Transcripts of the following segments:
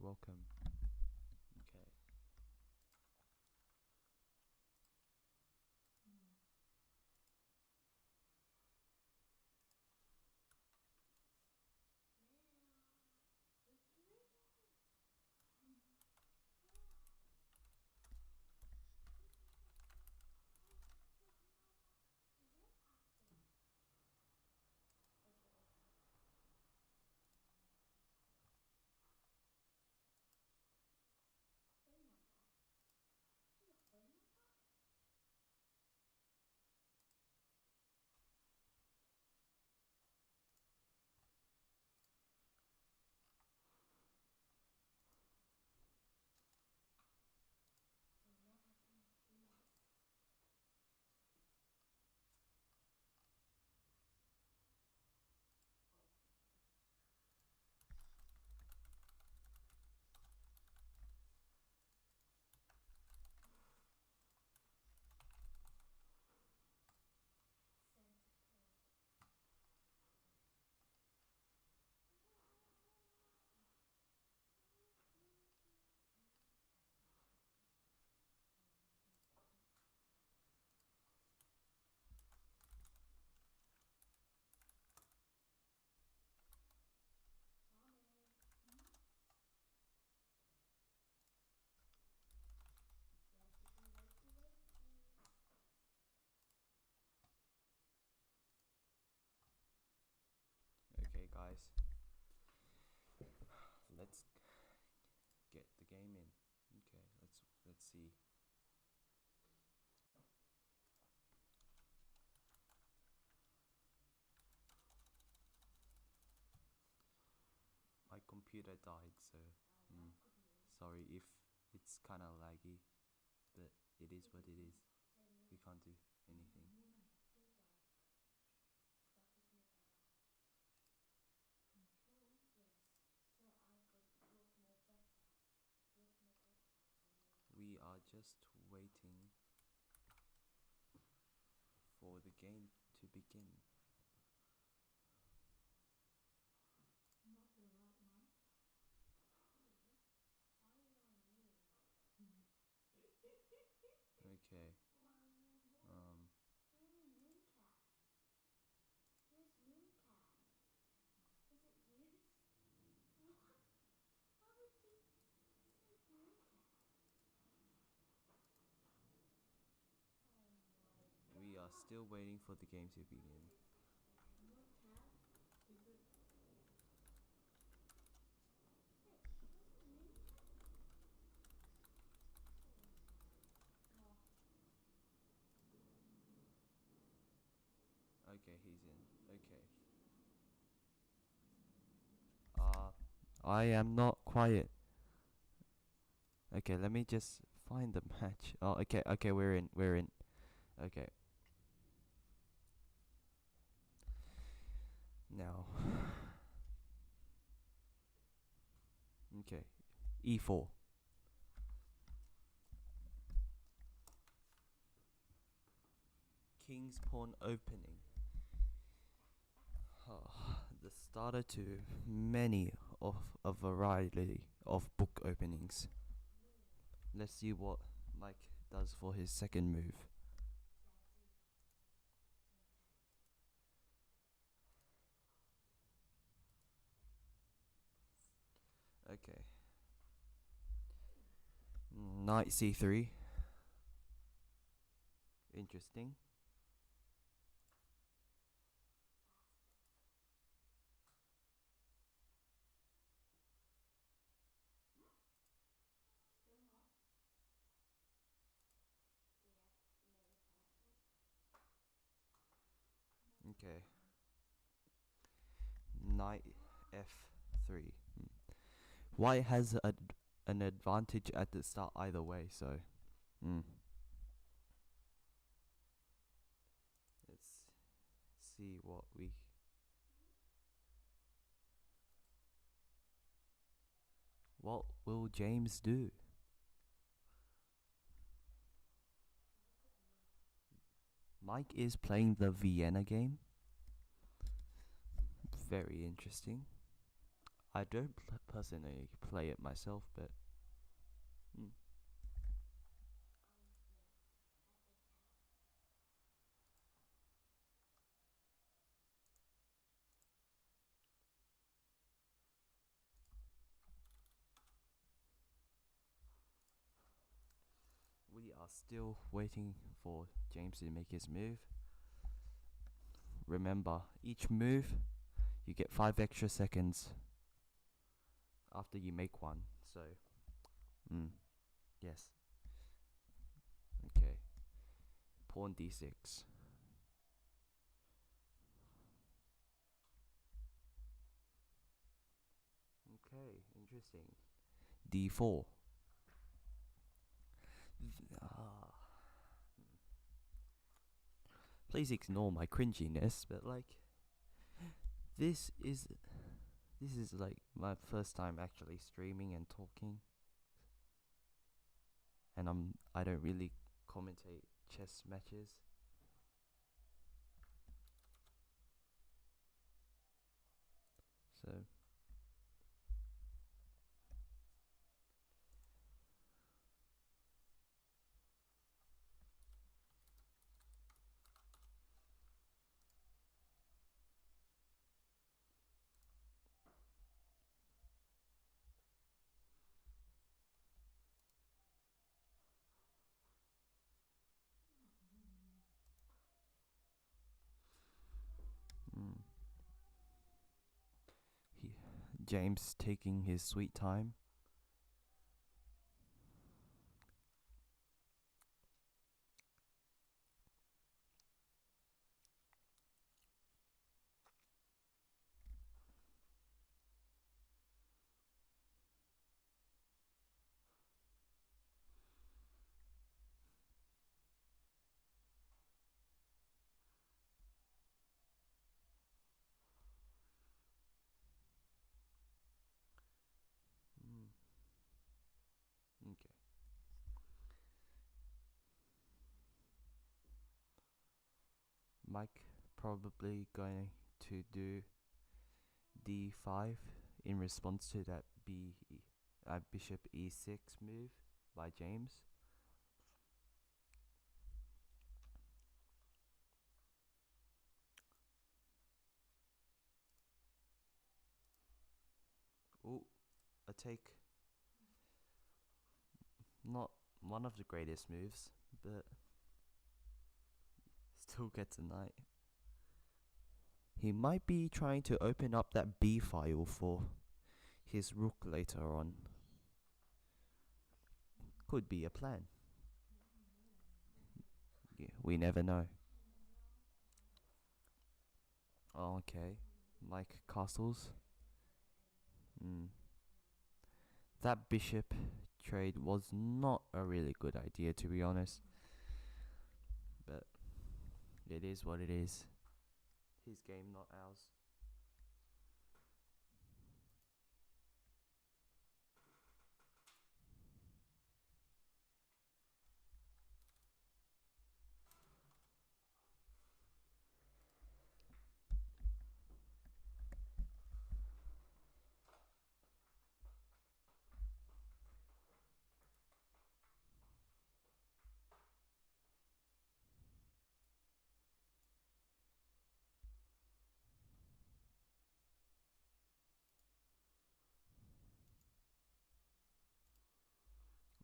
welcome. Okay. Okay, guys. Let's get the game in. Okay, let's see. My computer died, so sorry if it's kind of laggy, but it is what it is. We can't do anything. We are just waiting for the game to begin. Not the right one. Okay. Mooncat. Who's Mooncat? Is it you? What? Why would you say Mooncat? Oh my. We are still waiting for the game to begin. What cat? Is it? Wait, what's the Mooncat? Oh. Okay, he's in. Okay. I am not quiet. Okay, let me just find the match. Oh, okay, we're in. Okay. Now. Okay. E4. King's Pawn opening. The starter to many of a variety of book openings. Let's see what Mike does for his second move. Okay. Knight c3. Interesting. Still not. Okay. Knight f3. White has an advantage at the start either way, so let's see what will James do? Mike is playing the Vienna game. Very interesting. I don't personally play it myself, but we are still waiting for James to make his move. Remember, each move you get 5 extra seconds after you make one. So, yes. Okay. Pawn d6. Okay, interesting. d4. Please ignore my cringiness, but like, this is like my first time actually streaming and talking, and I don't really commentate chess matches. So he, James taking his sweet time. Okay. Mike probably going to do d5 in response to that bishop e6 move by James. Ooh, a take. Not one of the greatest moves, but still gets a knight. He might be trying to open up that b file for his rook later on. Could be a plan. Yeah, we never know. Oh, okay, like castles. That bishop trade was not a really good idea, to be honest. But it is what it is. His game, not ours.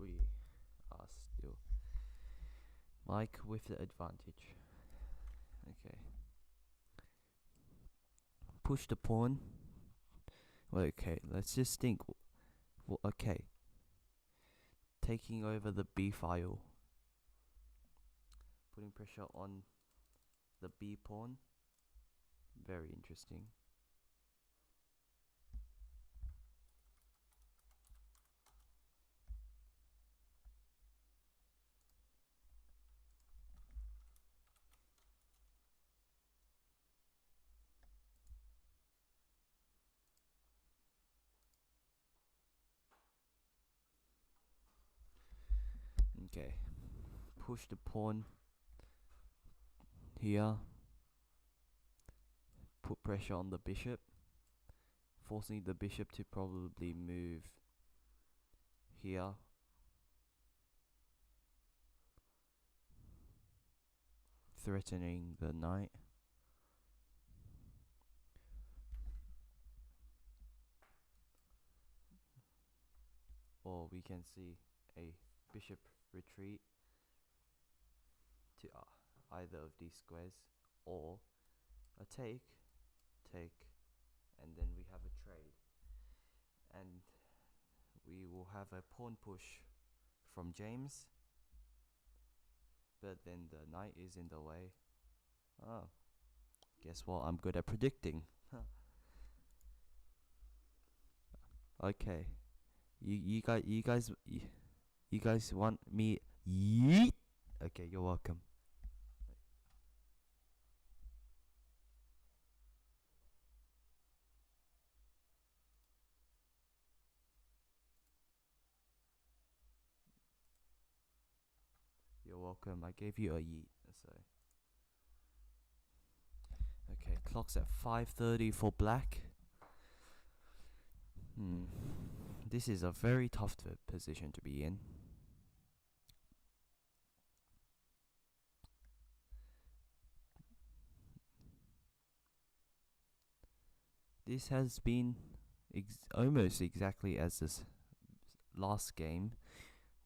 We are still Mike with the advantage. Okay. Push the pawn. Well, okay, let's just think. Well, okay. Taking over the b file. Putting pressure on the b pawn. Very interesting. Okay. Push the pawn here. Put pressure on the bishop forcing the bishop to probably move here. Threatening the knight. Or we can see a bishop retreat to either of these squares, or a take, and then we have a trade. And we will have a pawn push from James, but then the knight is in the way. Oh, guess what? I'm good at predicting. Okay, you guys want me? Yeet. Okay, you're welcome. You're welcome. I gave you a yeet. So okay, clock's at 5:30 for black. This is a very tough position to be in. This has been almost exactly as this last game,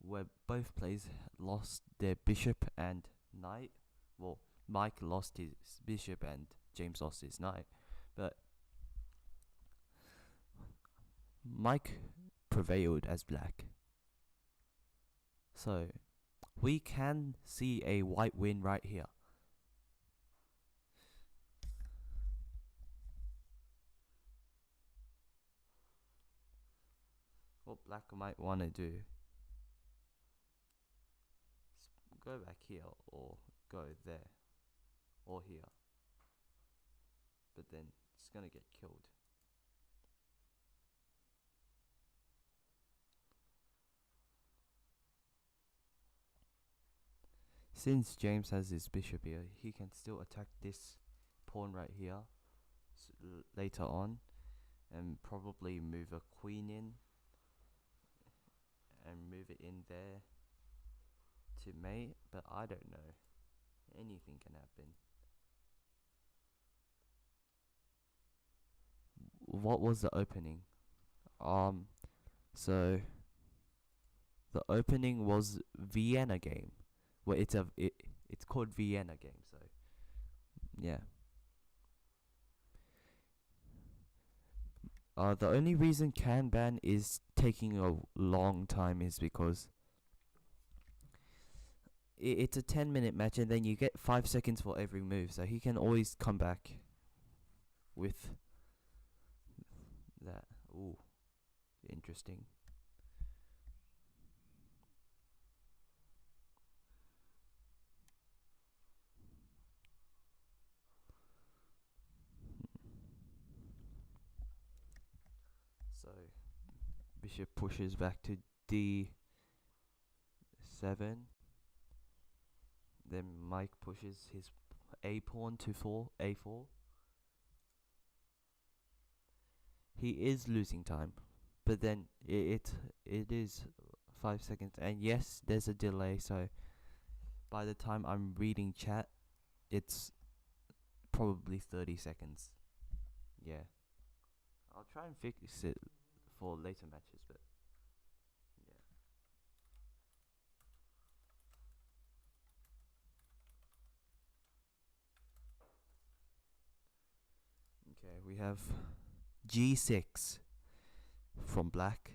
where both players lost their bishop and knight. Well, Mike lost his bishop and James lost his knight, but Mike prevailed as black. So we can see a white win right here. What black might want to do is go back here, or go there, or here, but then it's gonna get killed. Since James has his bishop here, he can still attack this pawn right here later on, and probably move a queen in and move it in there to mate, but I don't know. Anything can happen. What was the opening? So the opening was Vienna game. Well, it's called Vienna game, so yeah. The only reason Kanban is taking a long time is because it's a 10-minute match, and then you get 5 seconds for every move, so he can always come back with that. Ooh, interesting. So bishop pushes back to D7. Then Mike pushes his A pawn to A4. He is losing time, but then it is 5 seconds, and yes, there's a delay. So by the time I'm reading chat, it's probably 30 seconds. Yeah, I'll try and fix it for later matches, but yeah. Okay, we have G6 from black.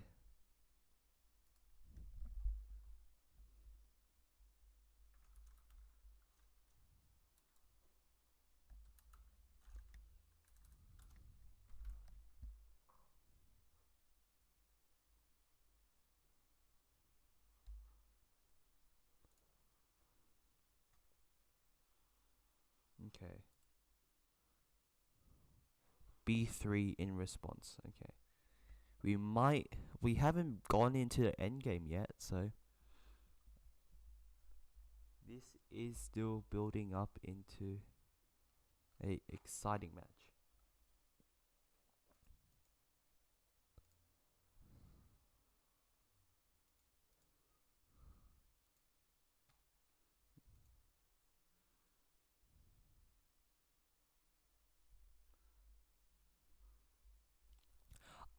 Okay. B3 in response. Okay. We haven't gone into the end game yet, so this is still building up into a exciting match.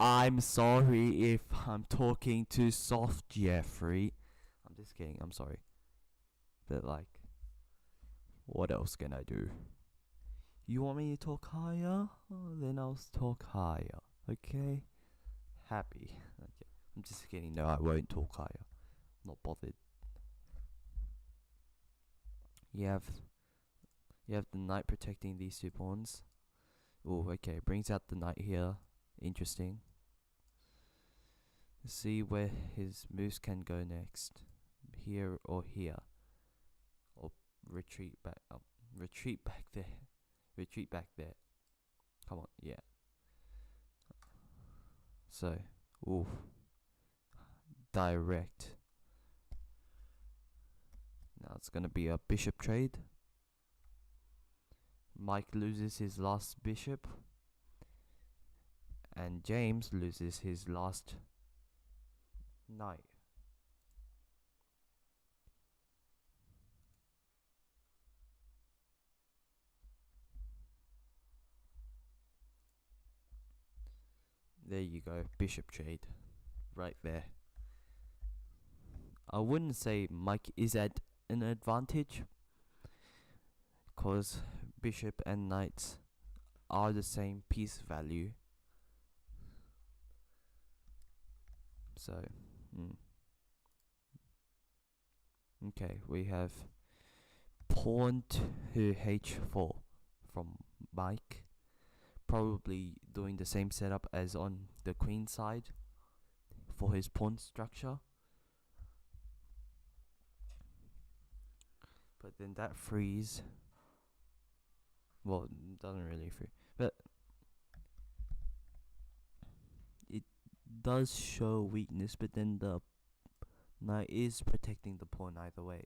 I'm sorry if I'm talking too soft, Jeffrey. I'm just kidding, I'm sorry. But like, what else can I do? You want me to talk higher? Oh, then I'll talk higher, okay? Happy. Okay. I'm just kidding, no, I won't talk higher. I'm not bothered. You have the knight protecting these 2 pawns. Oh, okay, brings out the knight here. Interesting. Let's see where his moves can go next. Here or here. Or retreat back up. Retreat back there. Retreat back there. Come on, yeah. So, ooh. Direct. Now it's gonna be a bishop trade. Mike loses his last bishop. And James loses his last knight. There you go, bishop trade. Right there. I wouldn't say Mike is at an advantage, cause bishop and knights are the same piece value. So, okay, we have pawn to h4 from Mike. Probably doing the same setup as on the queen side for his pawn structure. But then that frees. Well, it doesn't really free, but it does show weakness. But then the knight is protecting the pawn either way.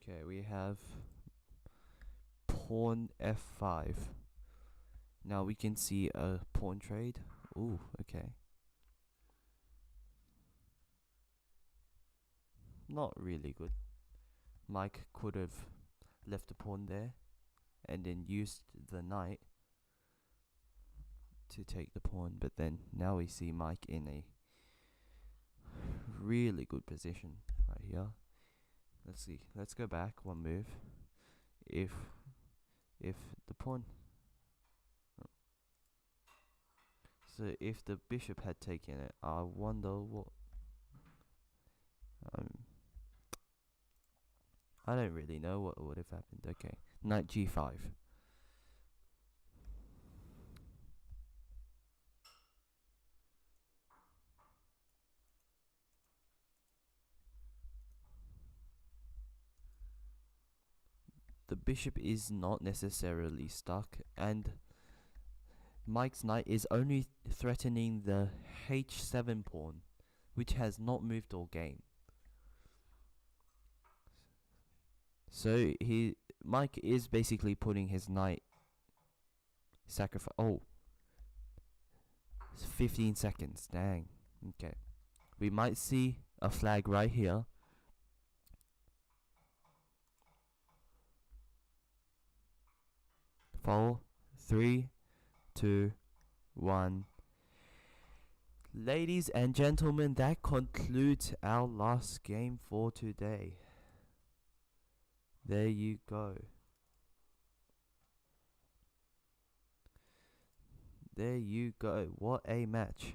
Okay, we have pawn f5. Now we can see a pawn trade. Ooh, okay. Not really good. Mike could have left the pawn there and then used the knight to take the pawn, but then now we see Mike in a really good position right here. Let's see. Let's go back one move. If the pawn, so if the bishop had taken it, I wonder what. I don't really know what would have happened. Okay, knight g5. The bishop is not necessarily stuck, and Mike's knight is only threatening the h7 pawn, which has not moved all game. So Mike is basically putting his knight sacrifice. Oh, 15 seconds. Dang. Okay, we might see a flag right here. Four, 3, 2, 1. Ladies and gentlemen, that concludes our last game for today. There you go. There you go. What a match.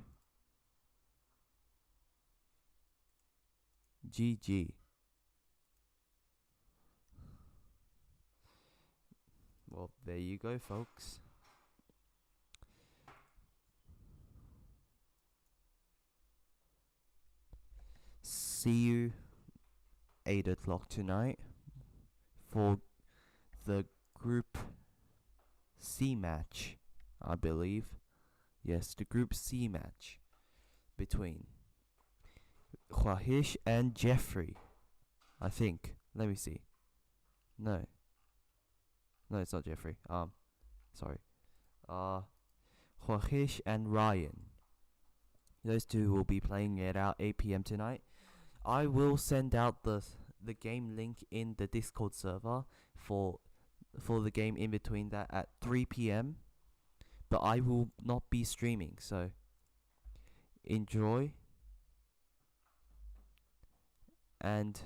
GG. Well, there you go, folks. See you 8 o'clock tonight for the Group C match, I believe. Yes, the Group C match between Hwahish and Jeffrey. I think. Let me see. No. No, it's not Jeffrey. Sorry. Hwahish and Ryan. Those two will be playing it out 8 p.m. tonight. I will send out the game link in the Discord server for the game in between that at 3 p.m. But I will not be streaming, so enjoy and